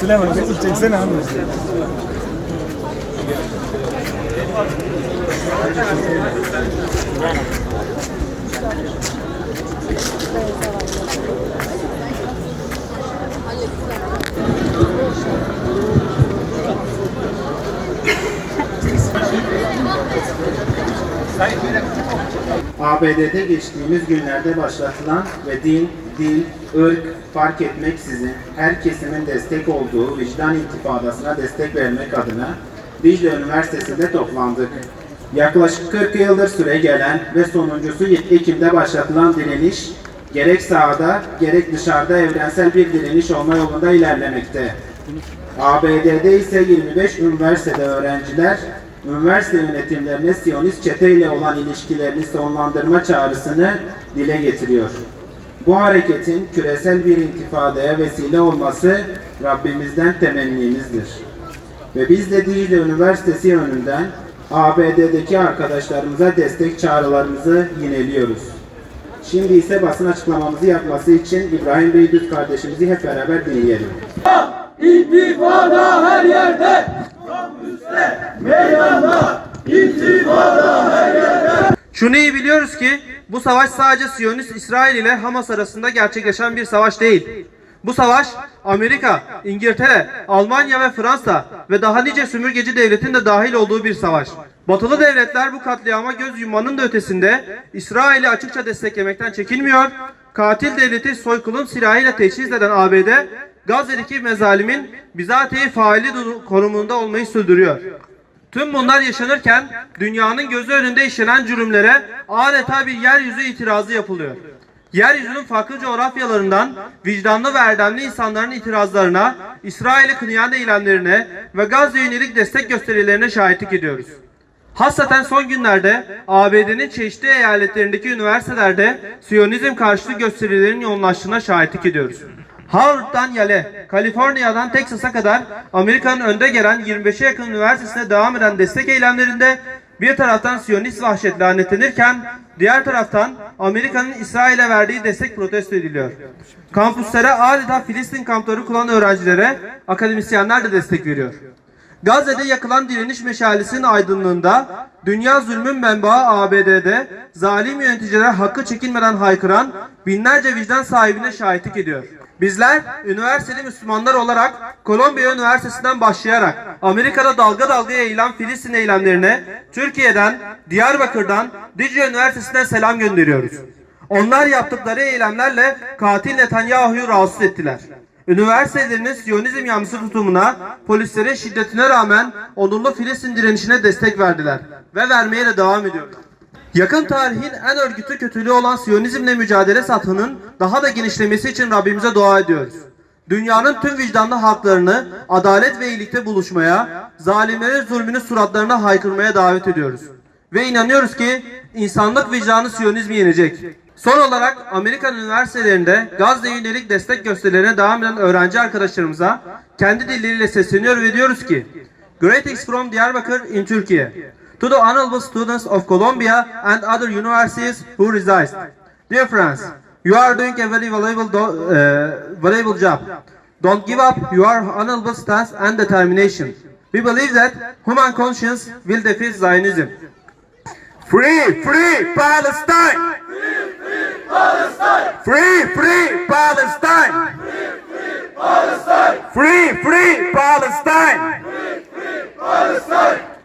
Süleyman çeksene abi. ABD'de geçtiğimiz günlerde başlatılan ve din, dil, ırk fark etmeksizin her kesimin destek olduğu vicdan intifadasına destek vermek adına Dicle Üniversitesi'nde toplandık. Yaklaşık 40 yıldır süre gelen ve sonuncusu Ekim'de başlatılan direniş, gerek sahada gerek dışarıda evrensel bir direniş olma yolunda ilerlemekte. ABD'de ise 25 üniversitede öğrenciler, üniversite yönetimlerine Siyonist çeteyle olan ilişkilerini sonlandırma çağrısını dile getiriyor. Bu hareketin küresel bir intifadaya vesile olması Rabbimizden temennimizdir. Ve biz de Dicle Üniversitesi önünden ABD'deki arkadaşlarımıza destek çağrılarımızı yineliyoruz. Şimdi ise basın açıklamamızı yapması için İbrahim Beydüz kardeşimizi hep beraber dinleyelim. İntifada her yerde, kampüste, meydanda, intifada her yerde. Şunu iyi biliyoruz ki bu savaş sadece Siyonist İsrail ile Hamas arasında gerçekleşen bir savaş değil. Bu savaş Amerika, İngiltere, Almanya ve Fransa ve daha nice sömürgeci devletin de dahil olduğu bir savaş. Batılı devletler bu katliama göz yummanın da ötesinde İsrail'i açıkça desteklemekten çekinmiyor. Katil devleti soykırım silahıyla teçhiz eden ABD, Gazze'deki mezalimin bizatihi faili konumunda olmayı sürdürüyor. Tüm bunlar yaşanırken dünyanın gözü önünde işlenen cürümlere adeta bir yeryüzü itirazı yapılıyor. Yeryüzünün farklı coğrafyalarından vicdanlı ve erdemli insanların itirazlarına, İsrail'i kınayan eylemlerine ve Gazze'ye yönelik destek gösterilerine şahitlik ediyoruz. Hassaten son günlerde ABD'nin çeşitli eyaletlerindeki üniversitelerde Siyonizm karşıtı gösterilerin yoğunlaştığına şahitlik ediyoruz. Harvard'dan Yale, Kaliforniya'dan Texas'a kadar Amerika'nın önde gelen 25'e yakın üniversitesine devam eden destek eylemlerinde bir taraftan Siyonist vahşet lanetlenirken diğer taraftan Amerika'nın İsrail'e verdiği destek protesto ediliyor. Kampüslere adeta Filistin kampları kuran öğrencilere akademisyenler de destek veriyor. Gazze'de yakılan direniş meşalesinin aydınlığında dünya zulmün menbaı ABD'de zalim yöneticiler hakkı çekinmeden haykıran binlerce vicdan sahibine şahitlik ediyor. Bizler üniversiteli Müslümanlar olarak Kolombiya Üniversitesi'nden başlayarak Amerika'da dalga dalga yayılan Filistin eylemlerine Türkiye'den, Diyarbakır'dan, Dicle Üniversitesi'nden selam gönderiyoruz. Onlar yaptıkları eylemlerle katil Netanyahu'yu rahatsız ettiler. Üniversitelerinin Siyonizm yanlısı tutumuna, polislerin şiddetine rağmen onurlu Filistin direnişine destek verdiler ve vermeye de devam ediyorlar. Yakın tarihin en örgütlü kötülüğü olan Siyonizmle mücadele sathının daha da genişlemesi için Rabbimize dua ediyoruz. Dünyanın tüm vicdanlı halklarını adalet ve iyilikte buluşmaya, zalimlerin zulmünü suratlarına haykırmaya davet ediyoruz. Ve inanıyoruz ki insanlık vicdanı Siyonizmi yenecek. Son olarak Amerikan üniversitelerinde Gazze'ye yönelik destek gösterilerine devam eden öğrenci arkadaşlarımıza kendi dilleriyle sesleniyor ve diyoruz ki Greetings from Diyarbakır in Turkey. To the honorable students of Columbia and other universities who reside. Dear friends, you are doing a very valuable job. Don't give up your honorable stance and determination. We believe that human conscience will defeat Zionism. Free, free Palestine! Free, free Palestine! Free, free Palestine! Free, free Palestine! Free, free Palestine!